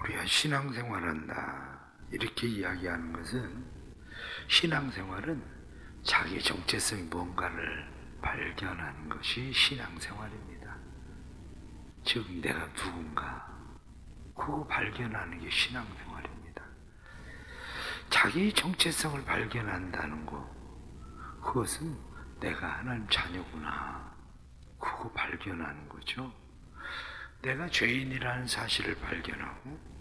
우리가 신앙생활한다 이렇게 이야기하는 것은, 신앙생활은 자기 정체성이 뭔가를 발견하는 것이 신앙생활입니다. 즉 내가 누군가, 그거 발견하는 게 신앙생활입니다. 자기 정체성을 발견한다는 것, 그것은 내가 하나님 자녀구나, 그거 발견하는 거죠. 내가 죄인이라는 사실을 발견하고,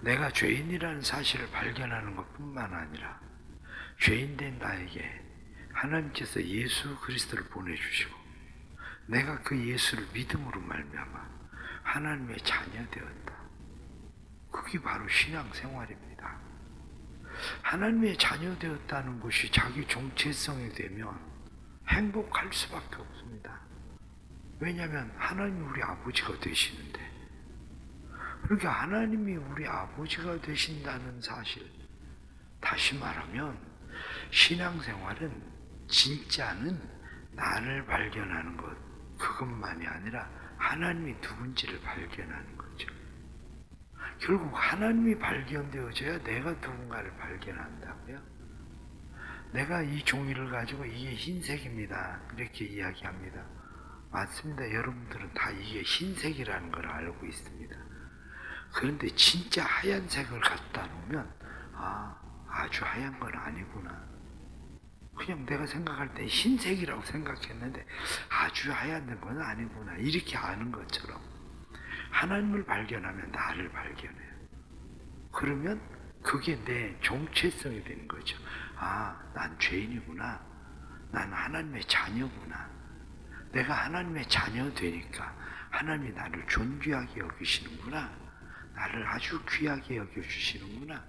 내가 죄인이라는 사실을 발견하는 것뿐만 아니라 죄인된 나에게 하나님께서 예수 그리스도를 보내주시고 내가 그 예수를 믿음으로 말미암아 하나님의 자녀 되었다. 그게 바로 신앙생활입니다. 하나님의 자녀 되었다는 것이 자기 정체성이 되면 행복할 수밖에 없습니다. 왜냐하면 하나님이 우리 아버지가 되시는데, 그러니까 하나님이 우리 아버지가 되신다는 사실, 다시 말하면 신앙생활은 진짜는 나를 발견하는 것, 그것만이 아니라 하나님이 누군지를 발견하는 거죠. 결국 하나님이 발견되어져야 내가 누군가를 발견한다고요. 내가 이 종이를 가지고 이게 흰색입니다 이렇게 이야기합니다. 맞습니다. 여러분들은 다 이게 흰색이라는 걸 알고 있습니다. 그런데 진짜 하얀색을 갖다 놓으면 아주 하얀 건 아니구나. 그냥 내가 생각할 때 흰색이라고 생각했는데 아주 하얀 건 아니구나, 이렇게 아는 것처럼 하나님을 발견하면 나를 발견해요. 그러면 그게 내 정체성이 되는 거죠. 난 죄인이구나, 난 하나님의 자녀구나. 내가 하나님의 자녀 되니까 하나님이 나를 존귀하게 여기시는구나, 나를 아주 귀하게 여겨주시는구나.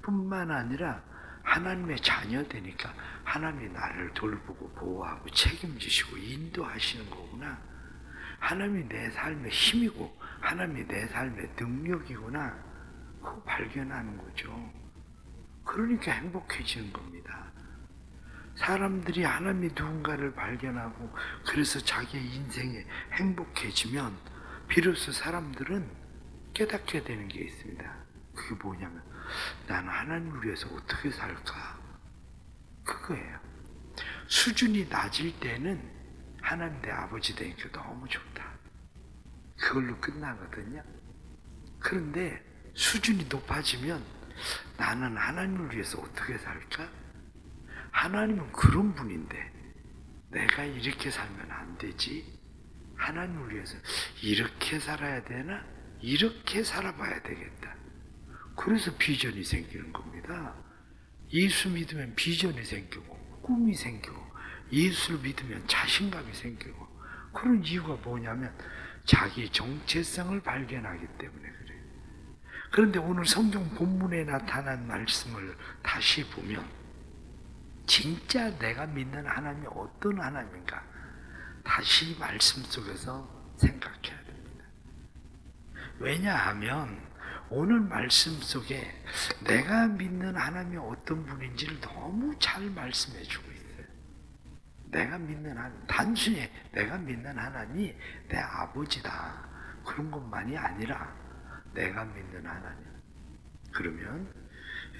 뿐만 아니라 하나님의 자녀 되니까 하나님이 나를 돌보고 보호하고 책임지시고 인도하시는 거구나. 하나님이 내 삶의 힘이고 하나님이 내 삶의 능력이구나, 그거 발견하는 거죠. 그러니까 행복해지는 겁니다. 사람들이 하나님이 누군가를 발견하고 그래서 자기의 인생에 행복해지면 비로소 사람들은 깨닫게 되는 게 있습니다. 그게 뭐냐면, 나는 하나님을 위해서 어떻게 살까? 그거예요. 수준이 낮을 때는 하나님 내 아버지 되니까 너무 좋다, 그걸로 끝나거든요. 그런데 수준이 높아지면 나는 하나님을 위해서 어떻게 살까? 하나님은 그런 분인데 내가 이렇게 살면 안 되지, 하나님을 위해서 이렇게 살아야 되나? 이렇게 살아봐야 되겠다. 그래서 비전이 생기는 겁니다. 예수 믿으면 비전이 생기고 꿈이 생기고, 예수를 믿으면 자신감이 생기고, 그런 이유가 뭐냐면 자기 정체성을 발견하기 때문에 그래요. 그런데 오늘 성경 본문에 나타난 말씀을 다시 보면 진짜 내가 믿는 하나님이 어떤 하나님인가 다시 말씀 속에서 생각해야 됩니다. 왜냐하면 오늘 말씀 속에 내가 믿는 하나님이 어떤 분인지를 너무 잘 말씀해 주고 있어요. 내가 믿는 하나님, 단순히 내가 믿는 하나님이 내 아버지다, 그런 것만이 아니라 내가 믿는 하나님. 그러면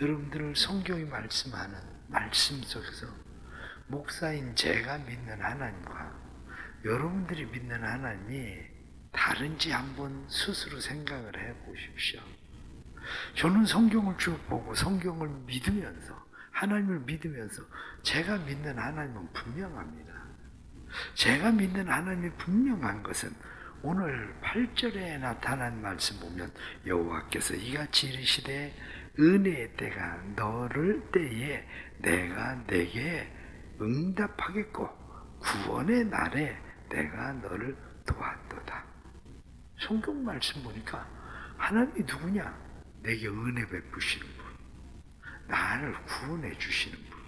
여러분들 성경이 말씀하는 말씀 속에서 목사인 제가 믿는 하나님과 여러분들이 믿는 하나님이 다른지 한번 스스로 생각을 해 보십시오. 저는 성경을 쭉 보고 성경을 믿으면서, 하나님을 믿으면서 제가 믿는 하나님은 분명합니다. 제가 믿는 하나님이 분명한 것은 오늘 8절에 나타난 말씀 보면 여호와께서 이같이 이르시되 은혜의 때가 너를 때에 내가 내게 응답하겠고 구원의 날에 내가 너를 도왔도다. 성경 말씀 보니까 하나님이 누구냐? 내게 은혜 베푸시는 분, 나를 구원해 주시는 분,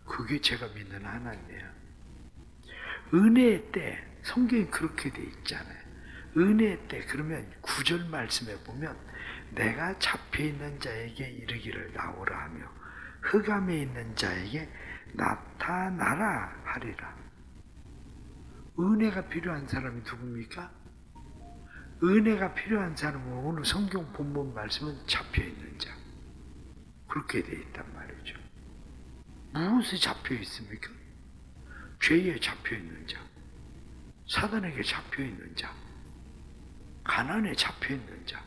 그게 제가 믿는 하나님이에요. 은혜의 때, 성경이 그렇게 돼 있잖아요. 은혜의 때, 그러면 9절 말씀에 보면 내가 잡혀있는 자에게 이르기를 나오라 하며 흑암에 있는 자에게 나타나라 하리라. 은혜가 필요한 사람이 누굽니까? 은혜가 필요한 사람은 오늘 성경 본문 말씀은 잡혀있는 자. 그렇게 되어 있단 말이죠. 무엇에 잡혀 있습니까? 죄에 잡혀 있는 자, 사단에게 잡혀 있는 자, 가난에 잡혀 있는 자,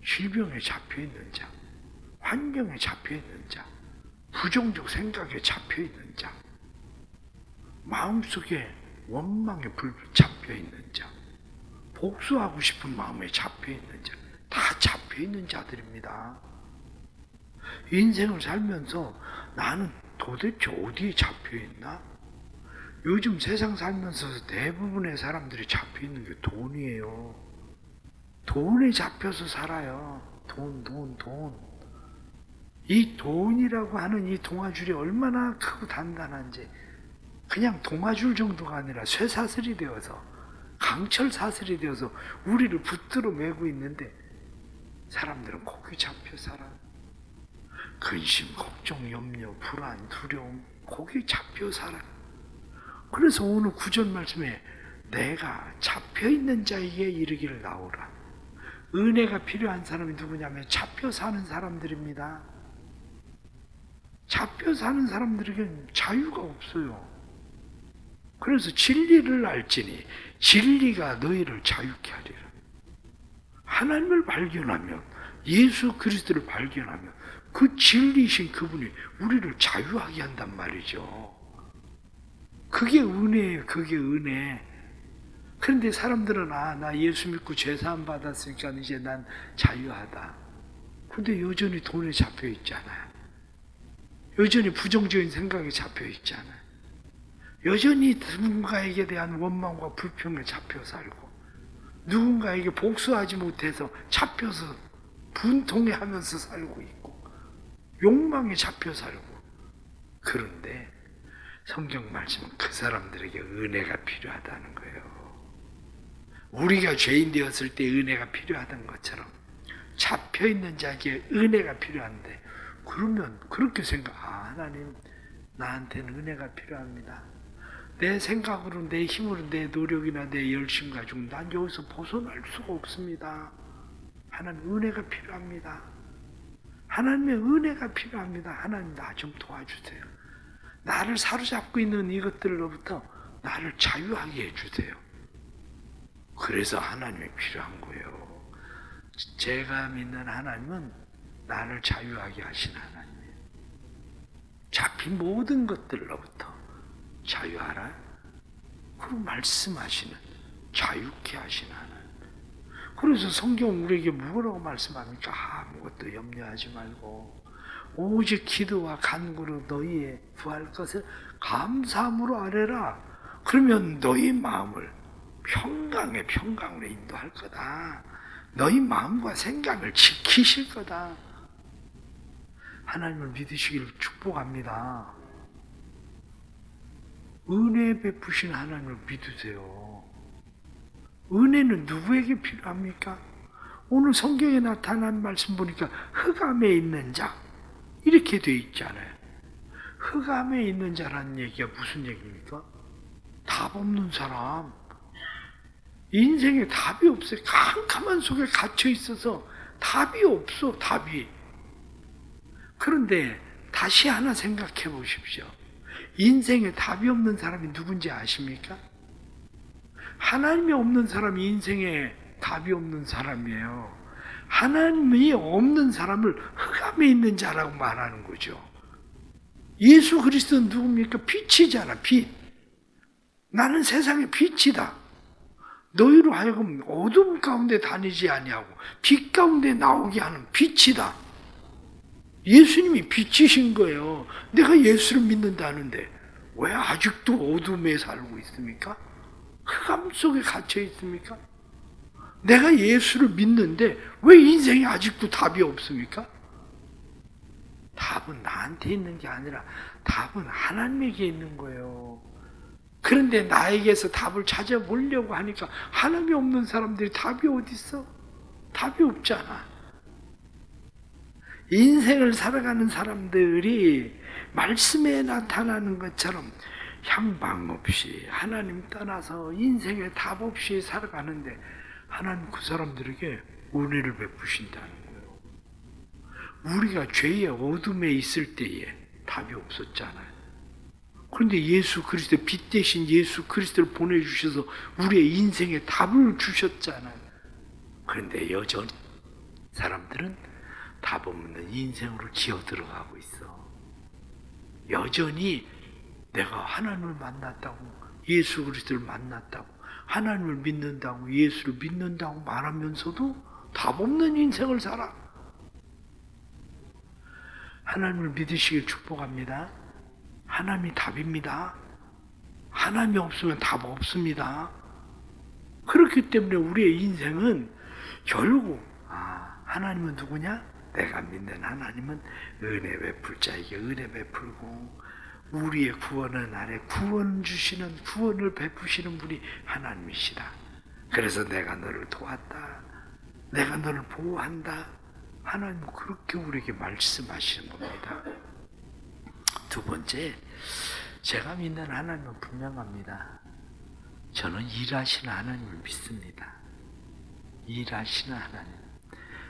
질병에 잡혀 있는 자, 환경에 잡혀 있는 자, 부정적 생각에 잡혀 있는 자, 마음속에 원망에 잡혀 있는 자, 복수하고 싶은 마음에 잡혀 있는 자, 다 잡혀 있는 자들입니다. 인생을 살면서 나는 도대체 어디에 잡혀 있나? 요즘 세상 살면서 대부분의 사람들이 잡혀 있는 게 돈이에요. 돈에 잡혀서 살아요. 돈. 이 돈이라고 하는 이 동아줄이 얼마나 크고 단단한지, 그냥 동아줄 정도가 아니라 쇠사슬이 되어서, 강철 사슬이 되어서 우리를 붙들어 매고 있는데 사람들은 거기 잡혀 살아. 근심, 걱정, 염려, 불안, 두려움, 거기 잡혀 살아. 그래서 오늘 구절 말씀에 내가 잡혀있는 자에게 이르기를 나오라. 은혜가 필요한 사람이 누구냐면 잡혀 사는 사람들입니다. 잡혀 사는 사람들에게는 자유가 없어요. 그래서 진리를 알지니 진리가 너희를 자유케 하리라. 하나님을 발견하면, 예수 그리스도를 발견하면 그 진리이신 그분이 우리를 자유하게 한단 말이죠. 그게 은혜예요. 그게 은혜. 그런데 사람들은 나 예수 믿고 죄사함 받았으니까 이제 난 자유하다. 근데 여전히 돈에 잡혀 있잖아요. 여전히 부정적인 생각에 잡혀 있잖아요. 여전히 누군가에게 대한 원망과 불평에 잡혀 살고, 누군가에게 복수하지 못해서 잡혀서 분통해하면서 살고 있고, 욕망에 잡혀 살고. 그런데 성경 말씀은 그 사람들에게 은혜가 필요하다는 거예요. 우리가 죄인 되었을 때 은혜가 필요하던 것처럼 잡혀있는 자에게 은혜가 필요한데, 그러면 그렇게 하나님 나한테는 은혜가 필요합니다. 내 생각으로, 내 힘으로, 내 노력이나 내 열심 가지고 난 여기서 벗어날 수가 없습니다. 하나님 은혜가 필요합니다. 하나님의 은혜가 필요합니다. 하나님 나 좀 도와주세요. 나를 사로잡고 있는 이것들로부터 나를 자유하게 해주세요. 그래서 하나님이 필요한 거예요. 제가 믿는 하나님은 나를 자유하게 하신 하나님이에요. 잡힌 모든 것들로부터 자유하라. 그리고 말씀하시는, 자유케 하신 하나님. 그래서 성경 우리에게 뭐라고 말씀합니까? 아무것도 염려하지 말고 오직 기도와 간구로 너희의 구할 것을 감사함으로 아뢰라. 그러면 너희 마음을 평강으로 인도할 거다. 너희 마음과 생각을 지키실 거다. 하나님을 믿으시기를 축복합니다. 은혜 베푸신 하나님을 믿으세요. 은혜는 누구에게 필요합니까? 오늘 성경에 나타난 말씀 보니까 흑암에 있는 자, 이렇게 되어 있잖아요. 흑암에 있는 자라는 얘기가 무슨 얘기입니까? 답 없는 사람. 인생에 답이 없어요. 캄캄한 속에 갇혀 있어서 답이 없어, 답이. 그런데 다시 하나 생각해 보십시오. 인생에 답이 없는 사람이 누군지 아십니까? 하나님이 없는 사람이 인생에 답이 없는 사람이에요. 하나님이 없는 사람을 흑암에 있는 자라고 말하는 거죠. 예수 그리스도는 누굽니까? 빛이잖아, 빛. 나는 세상의 빛이다. 너희로 하여금 어둠 가운데 다니지 아니하고 빛 가운데 나오게 하는 빛이다. 예수님이 빛이신 거예요. 내가 예수를 믿는다는데 왜 아직도 어둠에 살고 있습니까? 흑암 속에 갇혀 있습니까? 내가 예수를 믿는데 왜 인생에 아직도 답이 없습니까? 답은 나한테 있는 게 아니라 답은 하나님에게 있는 거예요. 그런데 나에게서 답을 찾아보려고 하니까 하나님이 없는 사람들이 답이 어디 있어? 답이 없잖아. 인생을 살아가는 사람들이 말씀에 나타나는 것처럼 향방 없이 하나님 떠나서 인생에 답 없이 살아가는데 하나님 그 사람들에게 은혜를 베푸신다는 거예요. 우리가 죄의 어둠에 있을 때에 답이 없었잖아요. 그런데 예수 그리스도, 빛 대신 예수 그리스도를 보내주셔서 우리의 인생에 답을 주셨잖아요. 그런데 여전히 사람들은 답 없는 인생으로 기어 들어가고 있어. 여전히 내가 하나님을 만났다고, 예수 그리스도를 만났다고, 하나님을 믿는다고, 예수를 믿는다고 말하면서도 답 없는 인생을 살아. 하나님을 믿으시길 축복합니다. 하나님이 답입니다. 하나님이 없으면 답 없습니다. 그렇기 때문에 우리의 인생은 결국 하나님은 누구냐? 내가 믿는 하나님은 은혜 베풀 자에게 은혜 베풀고, 우리의 구원은 아래 구원 주시는, 구원을 베푸시는 분이 하나님이시다. 그래서 내가 너를 도왔다, 내가 너를 보호한다. 하나님은 그렇게 우리에게 말씀하시는 겁니다. 두 번째, 제가 믿는 하나님은 분명합니다. 저는 일하시는 하나님을 믿습니다. 일하시는 하나님.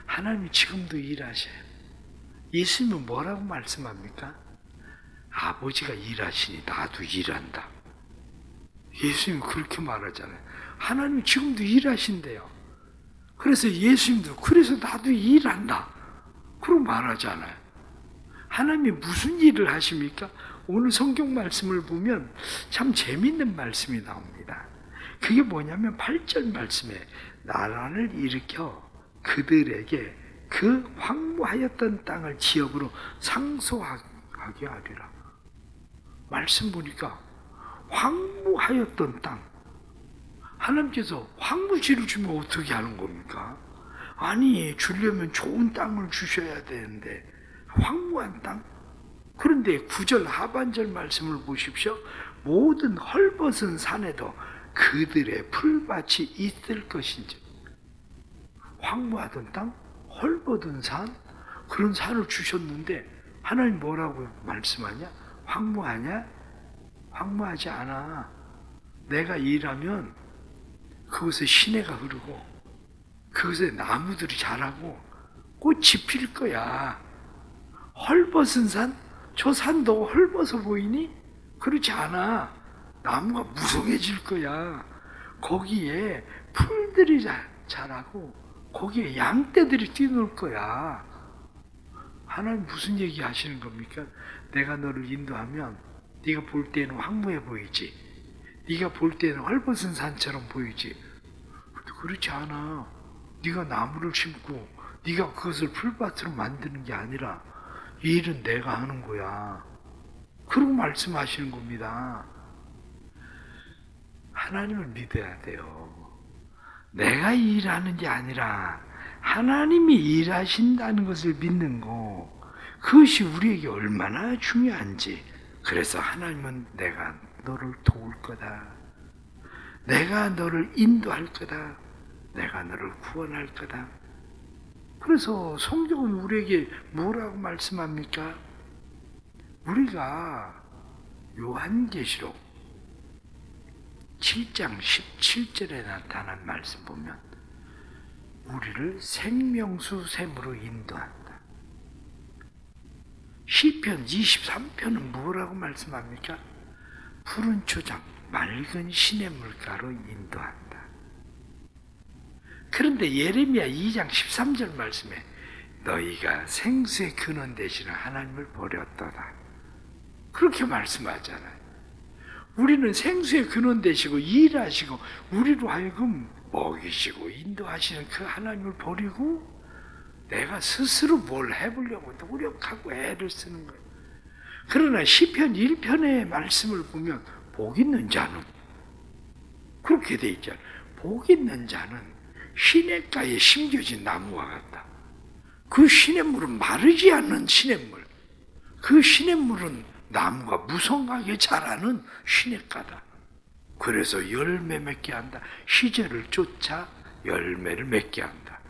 하나님이 지금도 일하셔요. 예수님은 뭐라고 말씀합니까? 아버지가 일하시니 나도 일한다. 예수님은 그렇게 말하잖아요. 하나님이 지금도 일하신대요. 그래서 예수님도 그래서 나도 일한다. 그러고 말하잖아요. 하나님이 무슨 일을 하십니까? 오늘 성경 말씀을 보면 참 재미있는 말씀이 나옵니다. 그게 뭐냐면 8절 말씀에 나라를 일으켜 그들에게 그 황무하였던 땅을 지역으로 상속하게 하리라. 말씀 보니까 황무하였던 땅, 하나님께서 황무지를 주면 어떻게 하는 겁니까? 아니, 주려면 좋은 땅을 주셔야 되는데 황무한 땅? 그런데 9절 하반절 말씀을 보십시오. 모든 헐벗은 산에도 그들의 풀밭이 있을 것인지. 황무하던 땅, 헐벗은 산, 그런 산을 주셨는데 하나님 뭐라고 말씀하냐? 황무하냐? 황무하지 않아. 내가 일하면 그곳에 시내가 흐르고 그곳에 나무들이 자라고 꽃이 필 거야. 헐벗은 산? 저 산도 헐벗어 보이니? 그렇지 않아. 나무가 무성해질 거야. 거기에 풀들이 자라고 거기에 양떼들이 뛰놀 거야. 하나님 무슨 얘기 하시는 겁니까? 내가 너를 인도하면 네가 볼 때는 황무해 보이지, 네가 볼 때는 헐벗은 산처럼 보이지. 그렇지 않아. 네가 나무를 심고 네가 그것을 풀밭으로 만드는 게 아니라 이 일은 내가 하는 거야. 그러고 말씀하시는 겁니다. 하나님을 믿어야 돼요. 내가 일하는 게 아니라 하나님이 일하신다는 것을 믿는 거, 그것이 우리에게 얼마나 중요한지. 그래서 하나님은 내가 너를 도울 거다, 내가 너를 인도할 거다, 내가 너를 구원할 거다. 그래서 성경은 우리에게 뭐라고 말씀합니까? 우리가 요한계시록 7장 17절에 나타난 말씀 보면 우리를 생명수 샘으로 인도한다. 시편 23편은 뭐라고 말씀합니까? 푸른 초장, 맑은 시냇물가로 인도한다. 그런데 예레미야 2장 13절 말씀에 너희가 생수의 근원 되시는 하나님을 버렸도다. 그렇게 말씀하잖아요. 우리는 생수의 근원 되시고 일하시고 우리로 하여금 먹이시고 인도하시는 그 하나님을 버리고 내가 스스로 뭘 해보려고 노력하고 애를 쓰는 거예요. 그러나 시편 1편의 말씀을 보면 복 있는 자는 그렇게 돼 있잖아요. 복 있는 자는 시냇가에 심겨진 나무와 같다. 그 시냇물은 마르지 않는 시냇물, 그 시냇물은 나무가 무성하게 자라는 시냇가다. 그래서 열매 맺게 한다. 시절을 쫓아 열매를 맺게 한다.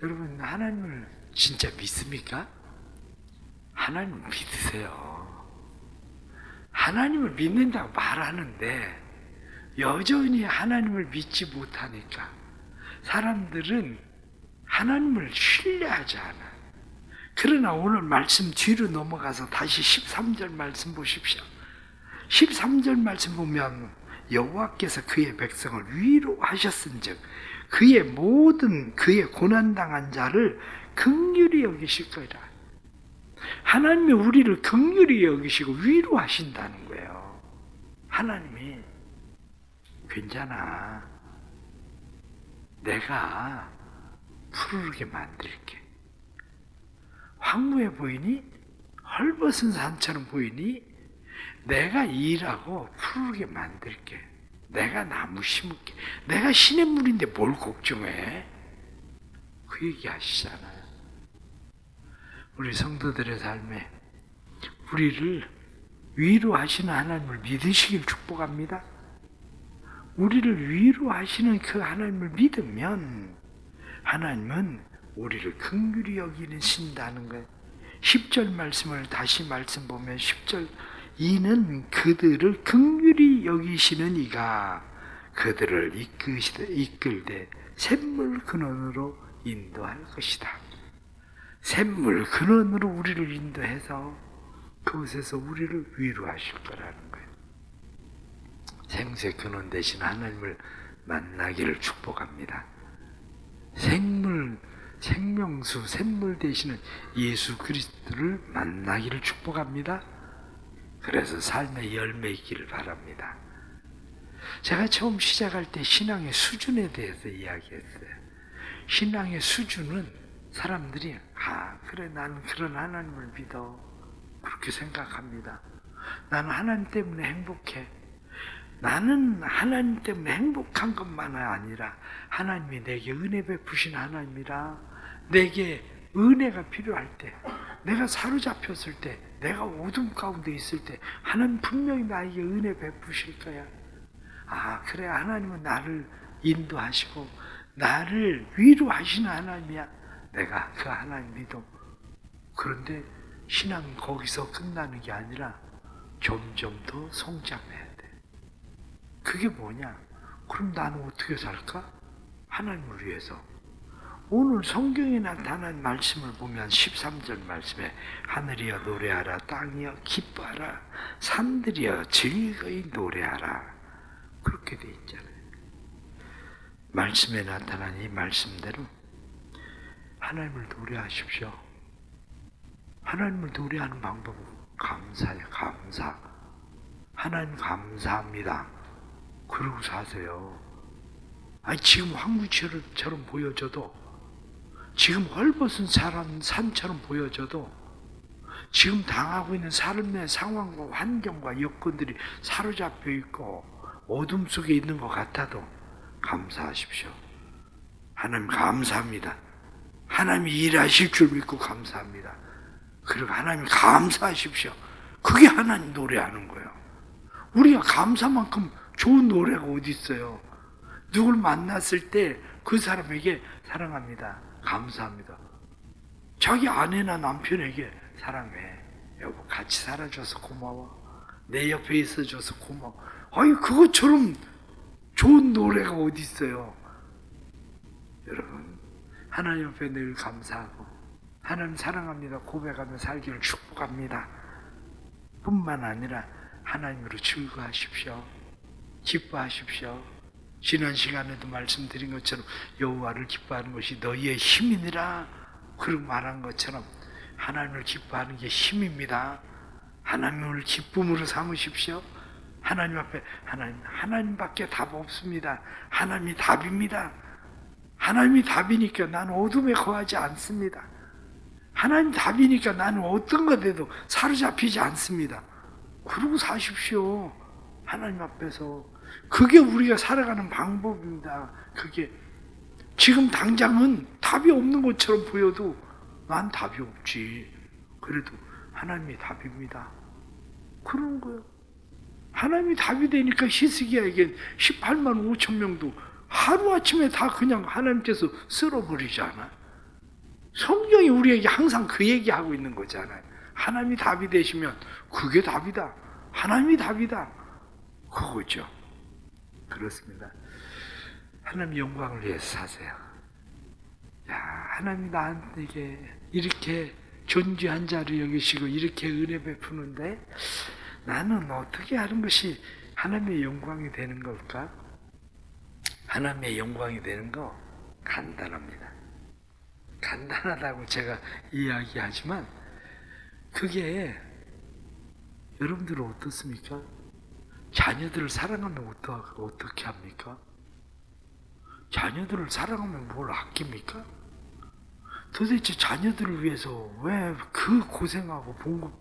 여러분, 하나님을 진짜 믿습니까? 하나님을 믿으세요. 하나님을 믿는다고 말하는데 여전히 하나님을 믿지 못하니까 사람들은 하나님을 신뢰하지 않아. 그러나 오늘 말씀 뒤로 넘어가서 다시 13절 말씀 보십시오. 13절 말씀 보면 여호와께서 그의 백성을 위로하셨은즉 그의 모든 그의 고난당한 자를 긍휼히 여기실 거라. 하나님이 우리를 긍휼히 여기시고 위로하신다는 거예요. 하나님이 괜찮아. 내가 푸르르게 만들게. 황무해 보이니? 헐벗은 산처럼 보이니? 내가 일하고 푸르르게 만들게. 내가 나무 심을게. 내가 시냇물인데 뭘 걱정해? 그 얘기 하시잖아요. 우리 성도들의 삶에 우리를 위로하시는 하나님을 믿으시길 축복합니다. 우리를 위로하시는 그 하나님을 믿으면 하나님은 우리를 긍휼히 여기신다는 거예요. 10절 말씀을 다시 말씀 보면 10절 이는 그들을 긍휼히 여기시는 이가 그들을 이끌되 샘물 근원으로 인도할 것이다. 샘물 근원으로 우리를 인도해서 그곳에서 우리를 위로하실 거라는 거예요. 생수의 근원 되신 하나님을 만나기를 축복합니다. 생명수, 샘물 되시는 예수 그리스도를 만나기를 축복합니다. 그래서 삶의 열매 있기를 바랍니다. 제가 처음 시작할 때 신앙의 수준에 대해서 이야기했어요. 신앙의 수준은 사람들이 그래 나는 그런 하나님을 믿어 그렇게 생각합니다. 나는 하나님 때문에 행복해. 나는 하나님 때문에 행복한 것만 아니라 하나님이 내게 은혜 베푸신 하나님이라 내게 은혜가 필요할 때 내가 사로잡혔을 때 내가 어둠 가운데 있을 때 하나님 분명히 나에게 은혜 베푸실 거야. 그래 하나님은 나를 인도하시고 나를 위로하시는 하나님이야. 내가 그 하나님 믿어. 그런데 신앙은 거기서 끝나는 게 아니라 점점 더 성장해야 돼. 그게 뭐냐? 그럼 나는 어떻게 살까? 하나님을 위해서. 오늘 성경에 나타난 말씀을 보면 13절 말씀에 하늘이여 노래하라, 땅이여 기뻐하라, 산들이여 즐거이 노래하라 그렇게 돼 있잖아요. 말씀에 나타난 이 말씀대로 하나님을 노래하십시오. 하나님을 노래하는 방법은 감사예요. 감사. 하나님 감사합니다. 그러고 사세요. 지금 황무처럼 보여져도, 지금 헐벗은 산처럼 보여져도, 지금 당하고 있는 삶의 상황과 환경과 여건들이 사로잡혀 있고 어둠 속에 있는 것 같아도 감사하십시오. 하나님 감사합니다. 하나님이 일하실 줄 믿고 감사합니다. 그리고 하나님 감사하십시오. 그게 하나님 노래하는 거예요. 우리가 감사만큼 좋은 노래가 어디 있어요? 누굴 만났을 때 그 사람에게 사랑합니다. 감사합니다. 자기 아내나 남편에게 사랑해. 여보 같이 살아줘서 고마워. 내 옆에 있어줘서 고마워. 그것처럼 좋은 노래가 어디 있어요? 여러분 하나님 앞에 늘 감사하고 하나님 사랑합니다 고백하며 살기를 축복합니다. 뿐만 아니라 하나님으로 즐거워하십시오. 기뻐하십시오. 지난 시간에도 말씀드린 것처럼 여호와를 기뻐하는 것이 너희의 힘이니라 그렇게 말한 것처럼 하나님을 기뻐하는 게 힘입니다. 하나님을 기쁨으로 삼으십시오. 하나님 앞에 하나님밖에 답 없습니다. 하나님이 답입니다. 하나님이 답이니까 나는 어둠에 거하지 않습니다. 하나님 답이니까 나는 어떤 것에도 사로잡히지 않습니다. 그러고 사십시오. 하나님 앞에서. 그게 우리가 살아가는 방법입니다. 그게 지금 당장은 답이 없는 것처럼 보여도 난 답이 없지. 그래도 하나님이 답입니다. 그런 거예요. 하나님이 답이 되니까 히스기야에게 18만 5천 명도 하루아침에 다 그냥 하나님께서 쓸어버리잖아. 성경이 우리에게 항상 그 얘기하고 있는 거잖아요. 하나님이 답이 되시면 그게 답이다. 하나님이 답이다. 그거죠. 그렇습니다. 하나님 영광을 위해서 사세요. 야, 하나님 나한테 이렇게 존귀한 자를 여기시고 이렇게 은혜 베푸는데 나는 어떻게 하는 것이 하나님의 영광이 되는 걸까? 하나님의 영광이 되는 거 간단합니다. 간단하다고 제가 이야기하지만 그게 여러분들은 어떻습니까? 자녀들을 사랑하면 어떻게 합니까? 자녀들을 사랑하면 뭘 아낍니까? 도대체 자녀들을 위해서 왜 그 고생하고 봉급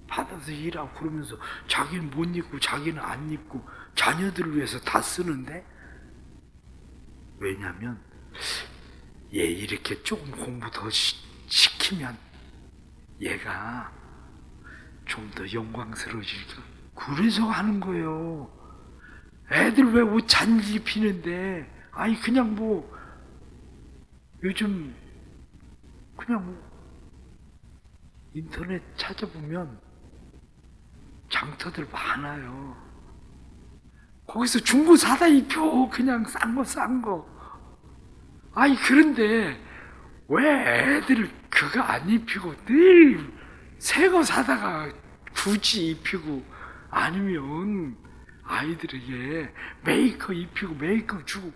받아서 일하고 그러면서 자기는 못 입고 자기는 안 입고 자녀들을 위해서 다 쓰는데? 왜냐면 얘 이렇게 조금 공부 더 시키면 얘가 좀 더 영광스러워질까? 그래서 하는 거예요. 애들 왜 옷 잘 입히는데 아니 그냥 뭐 요즘 그냥 뭐 인터넷 찾아보면 장터들 많아요. 거기서 중고 사다 입혀. 그냥 싼 거. 아니 그런데 왜 애들을 그거 안 입히고 늘 새 거 사다가 굳이 입히고 아니면 아이들에게 메이크업 입히고 메이크업 주고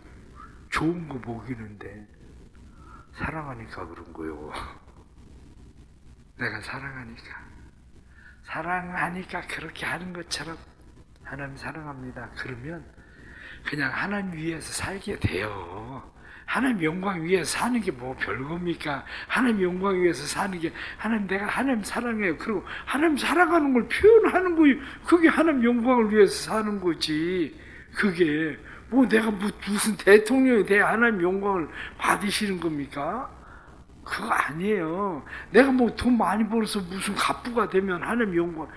좋은 거 먹이는데 사랑하니까 그런 거요. 내가 사랑하니까 그렇게 하는 것처럼 하나님 사랑합니다. 그러면 그냥 하나님 위해서 살게 돼요. 하나님 영광 위해서 사는 게 뭐 별겁니까? 하나님 영광 위해서 사는 게 내가 하나님 사랑해요. 그리고 하나님 사랑하는 걸 표현하는 거예요. 그게 하나님 영광을 위해서 사는 거지. 그게 뭐 내가 무슨 대통령이 돼 하나님 영광을 받으시는 겁니까? 그거 아니에요. 내가 뭐 돈 많이 벌어서 무슨 갑부가 되면 하나님 영광.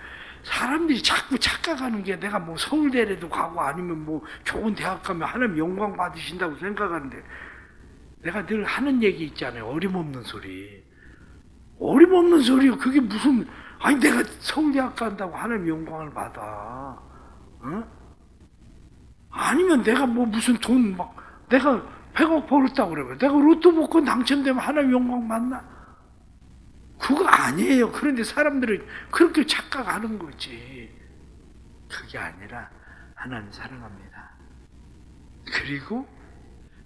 사람들이 자꾸 착각하는 게 내가 뭐 서울대라도 가고 아니면 뭐 좋은 대학 가면 하나님 영광 받으신다고 생각하는데 내가 늘 하는 얘기 있잖아요. 어림없는 소리. 어림없는 소리요. 그게 무슨 아니 내가 서울대학 간다고 하나님 영광을 받아. 어? 아니면 내가 뭐 무슨 돈 막 내가 100억 벌었다고 그러면 내가 로또 복권 당첨되면 하나님 영광 받나? 그거 아니에요. 그런데 사람들은 그렇게 착각하는 거지. 그게 아니라 하나님 사랑합니다. 그리고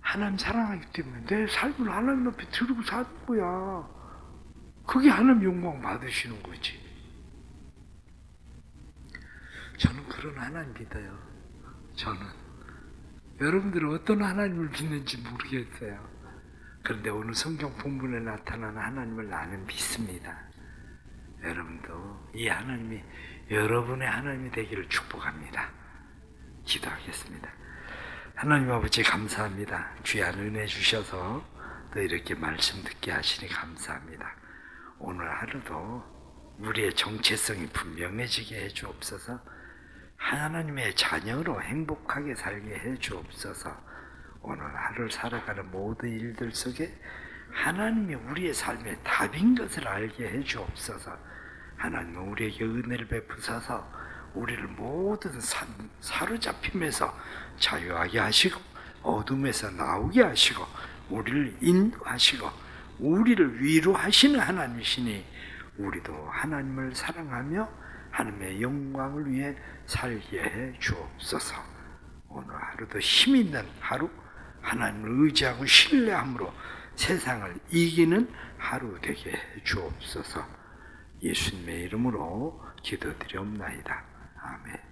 하나님 사랑하기 때문에 내 삶을 하나님 앞에 드리고 사는 거야. 그게 하나님 영광 받으시는 거지. 저는 그런 하나님 믿어요. 저는. 여러분들은 어떤 하나님을 믿는지 모르겠어요. 그런데 오늘 성경 본문에 나타나는 하나님을 나는 믿습니다. 여러분도 이 하나님이 여러분의 하나님이 되기를 축복합니다. 기도하겠습니다. 하나님 아버지 감사합니다. 귀한 은혜 주셔서 또 이렇게 말씀 듣게 하시니 감사합니다. 오늘 하루도 우리의 정체성이 분명해지게 해주옵소서. 하나님의 자녀로 행복하게 살게 해주옵소서. 오늘 하루를 살아가는 모든 일들 속에 하나님이 우리의 삶의 답인 것을 알게 해주옵소서. 하나님은 우리에게 은혜를 베푸셔서 우리를 모든 사로잡힘에서 자유하게 하시고 어둠에서 나오게 하시고 우리를 인도하시고 우리를 위로하시는 하나님이시니 우리도 하나님을 사랑하며 하나님의 영광을 위해 살게 해 주옵소서. 오늘 하루도 힘 있는 하루, 하나님을 의지하고 신뢰함으로 세상을 이기는 하루 되게 해 주옵소서. 예수님의 이름으로 기도드리옵나이다. 아멘.